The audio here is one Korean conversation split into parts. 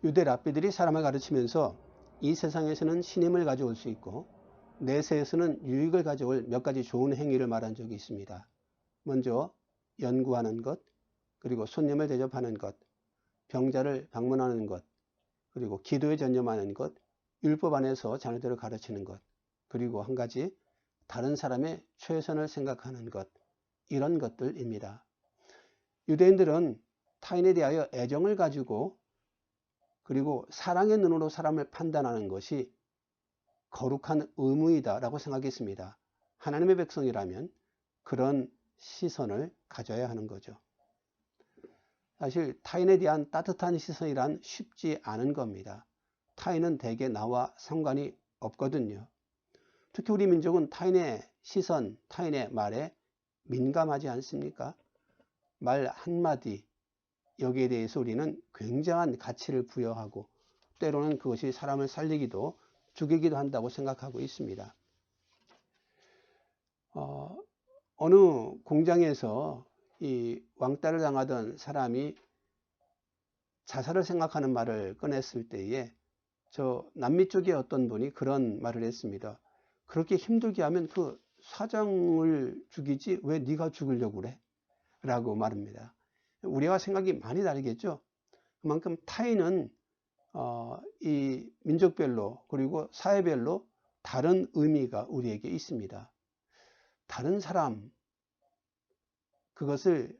유대 랍비들이 사람을 가르치면서 이 세상에서는 신임을 가져올 수 있고 내세에서는 유익을 가져올 몇 가지 좋은 행위를 말한 적이 있습니다. 먼저 연구하는 것, 그리고 손님을 대접하는 것, 병자를 방문하는 것, 그리고 기도에 전념하는 것, 율법 안에서 자녀들을 가르치는 것, 그리고 한 가지 다른 사람의 최선을 생각하는 것, 이런 것들입니다. 유대인들은 타인에 대하여 애정을 가지고 그리고 사랑의 눈으로 사람을 판단하는 것이 거룩한 의무이다라고 생각했습니다. 하나님의 백성이라면 그런 시선을 가져야 하는 거죠. 사실 타인에 대한 따뜻한 시선이란 쉽지 않은 겁니다. 타인은 대개 나와 상관이 없거든요. 특히 우리 민족은 타인의 시선, 타인의 말에 민감하지 않습니까? 말 한마디, 여기에 대해서 우리는 굉장한 가치를 부여하고 때로는 그것이 사람을 살리기도 죽이기도 한다고 생각하고 있습니다. 어느 공장에서 이 왕따를 당하던 사람이 자살을 생각하는 말을 꺼냈을 때에 저 남미 쪽의 어떤 분이 그런 말을 했습니다. 그렇게 힘들게 하면 그 사장을 죽이지 왜 네가 죽으려고 그래? 라고 말합니다. 우리와 생각이 많이 다르겠죠. 그만큼 타인은 이 민족별로 그리고 사회별로 다른 의미가 우리에게 있습니다. 다른 사람, 그것을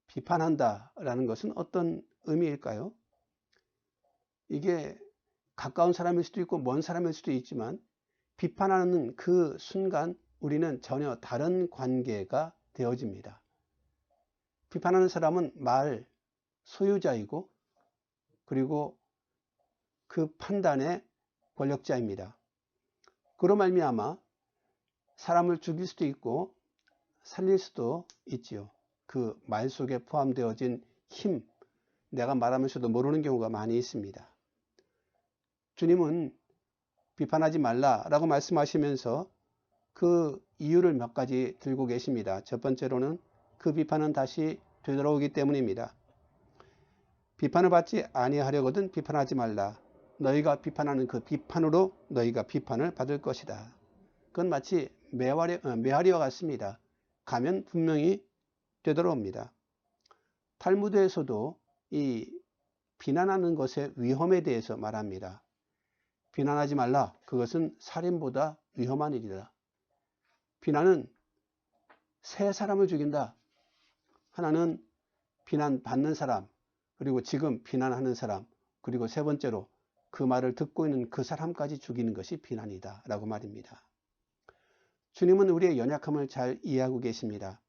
비판한다라는 것은 어떤 의미일까요? 이게 가까운 사람일 수도 있고 먼 사람일 수도 있지만 비판하는 그 순간 우리는 전혀 다른 관계가 되어집니다. 비판하는 사람은 말 소유자이고 그리고 그 판단의 권력자입니다. 그로 말미암아 사람을 죽일 수도 있고 살릴 수도 있지요. 그 말 속에 포함되어진 힘, 내가 말하면서도 모르는 경우가 많이 있습니다. 주님은 비판하지 말라라고 말씀하시면서 그 이유를 몇 가지 들고 계십니다. 첫 번째로는 그 비판은 다시 되돌아오기 때문입니다. 비판을 받지 아니하려거든 비판하지 말라. 너희가 비판하는 그 비판으로 너희가 비판을 받을 것이다. 그건 마치 메아리와 같습니다. 가면 분명히 되돌아옵니다. 탈무드에서도 이 비난하는 것의 위험에 대해서 말합니다. 비난하지 말라. 그것은 살인보다 위험한 일이다. 비난은 세 사람을 죽인다. 하나는 비난받는 사람, 그리고 지금 비난하는 사람, 그리고 세 번째로 그 말을 듣고 있는 그 사람까지 죽이는 것이 비난이다 라고 말입니다. 주님은 우리의 연약함을 잘 이해하고 계십니다.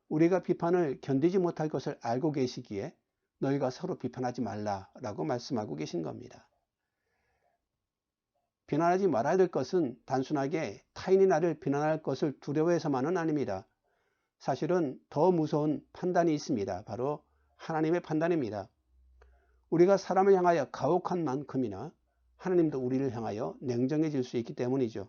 우리가 비판을 견디지 못할 것을 알고 계시기에 너희가 서로 비판하지 말라라고 말씀하고 계신 겁니다. 비난하지 말아야 될 것은 단순하게 타인이 나를 비난할 것을 두려워해서만은 아닙니다. 사실은 더 무서운 판단이 있습니다. 바로 하나님의 판단입니다. 우리가 사람을 향하여 가혹한 만큼이나 하나님도 우리를 향하여 냉정해질 수 있기 때문이죠.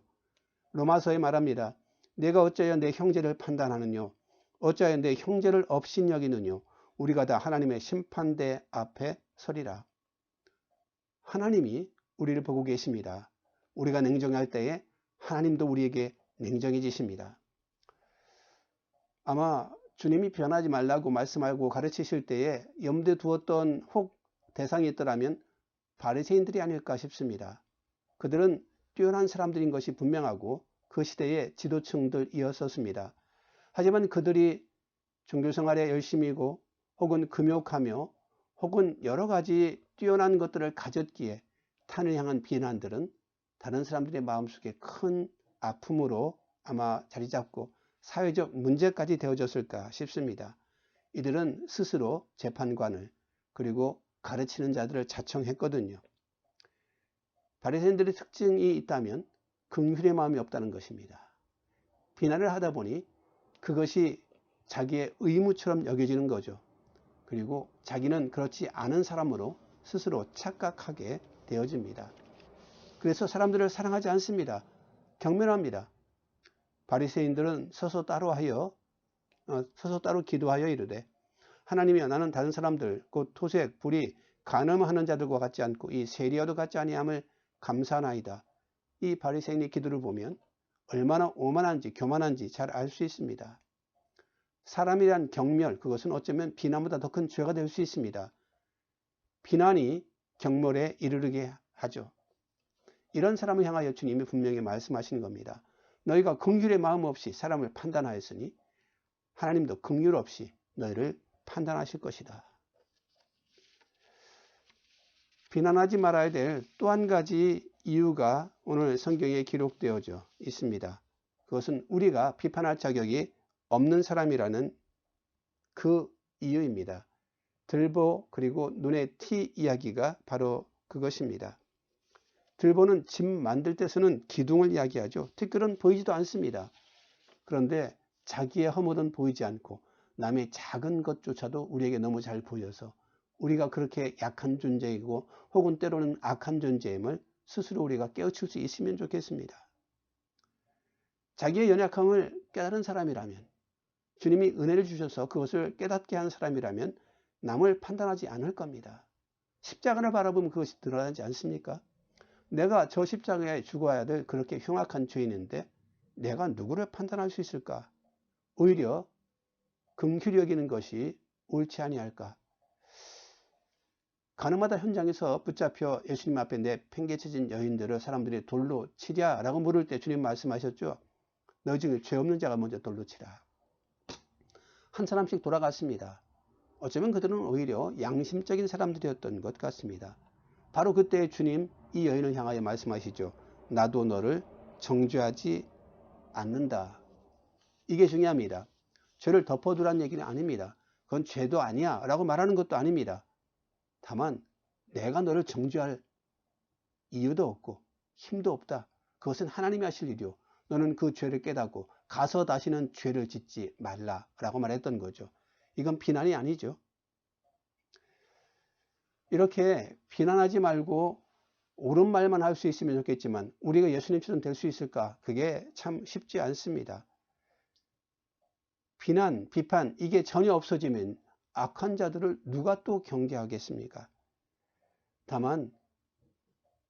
로마서에 말합니다. 내가 어찌하여 내 형제를 판단하느뇨? 어찌하여 내 형제를 업신여기느뇨? 우리가 다 하나님의 심판대 앞에 서리라. 하나님이 우리를 보고 계십니다. 우리가 냉정할 때에 하나님도 우리에게 냉정해지십니다. 아마 주님이 변하지 말라고 말씀하고 가르치실 때에 염두에 두었던 혹 대상이 있더라면 바리새인들이 아닐까 싶습니다. 그들은 뛰어난 사람들인 것이 분명하고 그 시대의 지도층들이었습니다. 하지만 그들이 종교생활에 열심이고 혹은 금욕하며 혹은 여러 가지 뛰어난 것들을 가졌기에 타인을 향한 비난들은 다른 사람들의 마음속에 큰 아픔으로 아마 자리 잡고 사회적 문제까지 되어졌을까 싶습니다. 이들은 스스로 재판관을 그리고 가르치는 자들을 자청했거든요. 바리새인들의 특징이 있다면 긍휼의 마음이 없다는 것입니다. 비난을 하다 보니 그것이 자기의 의무처럼 여겨지는 거죠. 그리고 자기는 그렇지 않은 사람으로 스스로 착각하게 되어집니다. 그래서 사람들을 사랑하지 않습니다. 경멸합니다. 바리새인들은 서서 따로 기도하여 이르되 하나님이여 나는 다른 사람들 곧 토색, 불의, 간음하는 자들과 같지 않고 이 세리와도 같지 아니함을 감사하나이다. 이 바리새인의 기도를 보면 얼마나 오만한지 교만한지 잘 알 수 있습니다. 사람에 대한 경멸, 그것은 어쩌면 비난보다 더 큰 죄가 될 수 있습니다. 비난이 경멸에 이르르게 하죠. 이런 사람을 향하여 주님이 분명히 말씀하시는 겁니다. 너희가 긍휼의 마음 없이 사람을 판단하였으니 하나님도 긍휼 없이 너희를 판단하실 것이다. 비난하지 말아야 될 또 한 가지 이유가 오늘 성경에 기록되어져 있습니다. 그것은 우리가 비판할 자격이 없는 사람이라는 그 이유입니다. 들보 그리고 눈의 티 이야기가 바로 그것입니다. 들보는 집 만들 때 쓰는 기둥을 이야기하죠. 티끌은 보이지도 않습니다. 그런데 자기의 허물은 보이지 않고 남의 작은 것조차도 우리에게 너무 잘 보여서 우리가 그렇게 약한 존재이고 혹은 때로는 악한 존재임을 스스로 우리가 깨우칠 수 있으면 좋겠습니다. 자기의 연약함을 깨달은 사람이라면, 주님이 은혜를 주셔서 그것을 깨닫게 한 사람이라면 남을 판단하지 않을 겁니다. 십자가를 바라보면 그것이 드러나지 않습니까? 내가 저 십자가에 죽어야 될 그렇게 흉악한 죄인인데 내가 누구를 판단할 수 있을까? 오히려 긍휼히 여기는 것이 옳지 아니할까? 가늠하다 현장에서 붙잡혀 예수님 앞에 내팽개쳐진 여인들을 사람들이 돌로 치랴 라고 물을 때 주님 말씀하셨죠. 너희 중에 죄 없는 자가 먼저 돌로 치라. 한 사람씩 돌아갔습니다. 어쩌면 그들은 오히려 양심적인 사람들이었던 것 같습니다. 바로 그때 주님 이 여인을 향하여 말씀하시죠. 나도 너를 정죄하지 않는다. 이게 중요합니다. 죄를 덮어두라는 얘기는 아닙니다. 그건 죄도 아니야 라고 말하는 것도 아닙니다. 다만 내가 너를 정죄할 이유도 없고 힘도 없다. 그것은 하나님이 하실 일이요. 너는 그 죄를 깨닫고 가서 다시는 죄를 짓지 말라라고 말했던 거죠. 이건 비난이 아니죠. 이렇게 비난하지 말고 옳은 말만 할 수 있으면 좋겠지만 우리가 예수님처럼 될 수 있을까? 그게 참 쉽지 않습니다. 비난, 비판 이게 전혀 없어지면 악한 자들을 누가 또 경계하겠습니까? 다만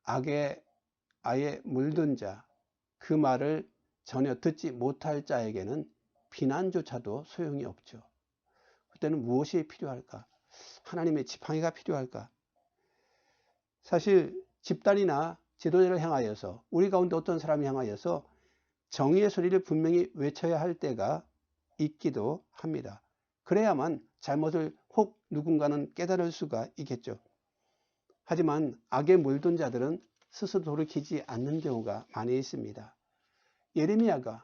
악에 아예 물든 자, 그 말을 전혀 듣지 못할 자에게는 비난조차도 소용이 없죠. 그때는 무엇이 필요할까? 하나님의 지팡이가 필요할까? 사실 집단이나 지도자를 향하여서 우리 가운데 어떤 사람을 향하여서 정의의 소리를 분명히 외쳐야 할 때가 있기도 합니다. 그래야만 잘못을 혹 누군가는 깨달을 수가 있겠죠. 하지만 악에 물든 자들은 스스로 돌이키지 않는 경우가 많이 있습니다. 예레미야가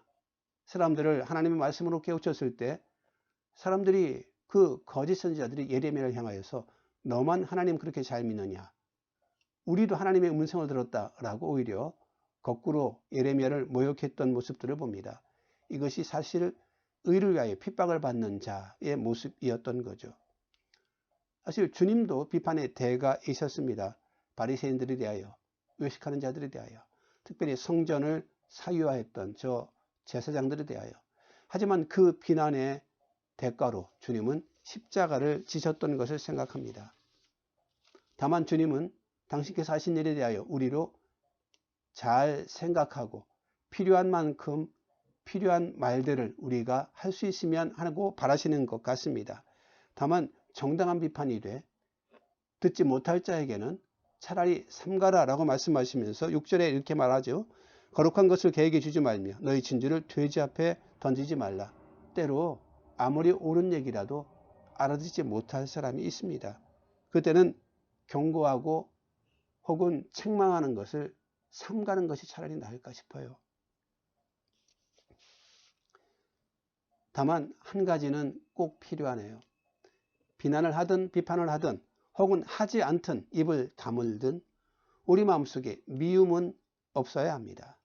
사람들을 하나님의 말씀으로 깨우쳤을 때 사람들이 그 거짓 선지자들이 예레미야를 향하여서 너만 하나님 그렇게 잘 믿느냐? 우리도 하나님의 음성을 들었다라고 오히려 거꾸로 예레미야를 모욕했던 모습들을 봅니다. 이것이 사실 의를 위하여 핍박을 받는 자의 모습이었던 거죠. 사실 주님도 비판의 대가 있었습니다. 바리새인들에 대하여, 외식하는 자들에 대하여, 특별히 성전을 사유화했던 저 제사장들에 대하여. 하지만 그 비난의 대가로 주님은 십자가를 지셨던 것을 생각합니다. 다만 주님은 당신께서 하신 일에 대하여 우리로 잘 생각하고 필요한 만큼 필요한 말들을 우리가 할 수 있으면 하고 바라시는 것 같습니다. 다만 정당한 비판이 돼 듣지 못할 자에게는 차라리 삼가라 라고 말씀하시면서 6절에 이렇게 말하죠. 거룩한 것을 개에게 주지 말며 너희 진주를 돼지 앞에 던지지 말라. 때로 아무리 옳은 얘기라도 알아듣지 못할 사람이 있습니다. 그때는 경고하고 혹은 책망하는 것을 삼가는 것이 차라리 나을까 싶어요. 다만 한 가지는 꼭 필요하네요. 비난을 하든 비판을 하든 혹은 하지 않든 입을 다물든 우리 마음속에 미움은 없어야 합니다.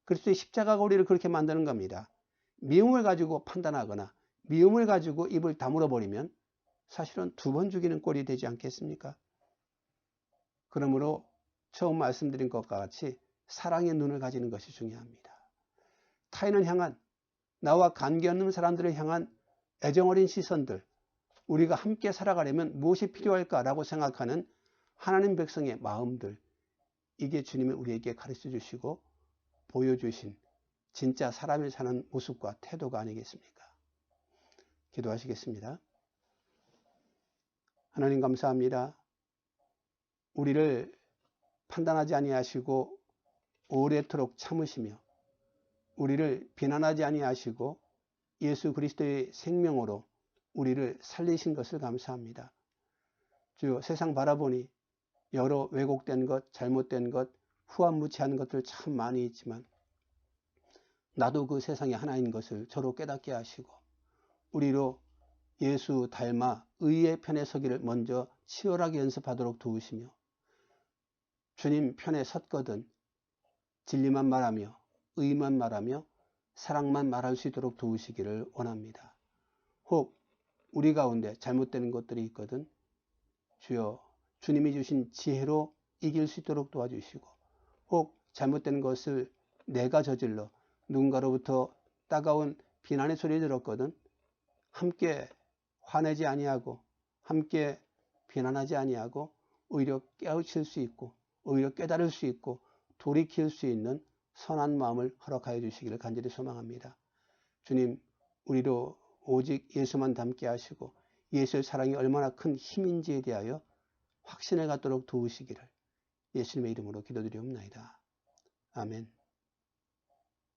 그리스도의 십자가가 우리를 그렇게 만드는 겁니다. 미움을 가지고 판단하거나 미움을 가지고 입을 다물어 버리면 사실은 두 번 죽이는 꼴이 되지 않겠습니까? 그러므로 처음 말씀드린 것과 같이 사랑의 눈을 가지는 것이 중요합니다. 타인을 향한 나와 관계없는 사람들을 향한 애정어린 시선들, 우리가 함께 살아가려면 무엇이 필요할까라고 생각하는 하나님 백성의 마음들, 이게 주님이 우리에게 가르쳐 주시고 보여주신 진짜 사람이 사는 모습과 태도가 아니겠습니까? 기도하시겠습니다. 하나님 감사합니다. 우리를 판단하지 아니하시고 오래도록 참으시며 우리를 비난하지 아니하시고 예수 그리스도의 생명으로 우리를 살리신 것을 감사합니다. 주여, 세상 바라보니 여러 왜곡된 것, 잘못된 것, 후한무치한 것들 참 많이 있지만 나도 그 세상의 하나인 것을 저로 깨닫게 하시고 우리로 예수 닮아 의의 편에 서기를 먼저 치열하게 연습하도록 도우시며 주님 편에 섰거든 진리만 말하며 의만 말하며 사랑만 말할 수 있도록 도우시기를 원합니다. 혹 우리 가운데 잘못되는 것들이 있거든 주여, 주님이 주신 지혜로 이길 수 있도록 도와주시고 혹 잘못된 것을 내가 저질러 누군가로부터 따가운 비난의 소리 들었거든 함께 화내지 아니하고 함께 비난하지 아니하고 오히려 깨우칠 수 있고 오히려 깨달을 수 있고 돌이킬 수 있는 선한 마음을 허락하여 주시기를 간절히 소망합니다. 주님, 우리로 오직 예수만 닮게 하시고 예수의 사랑이 얼마나 큰 힘인지에 대하여 확신을 갖도록 도우시기를 예수님의 이름으로 기도드리옵나이다. 아멘.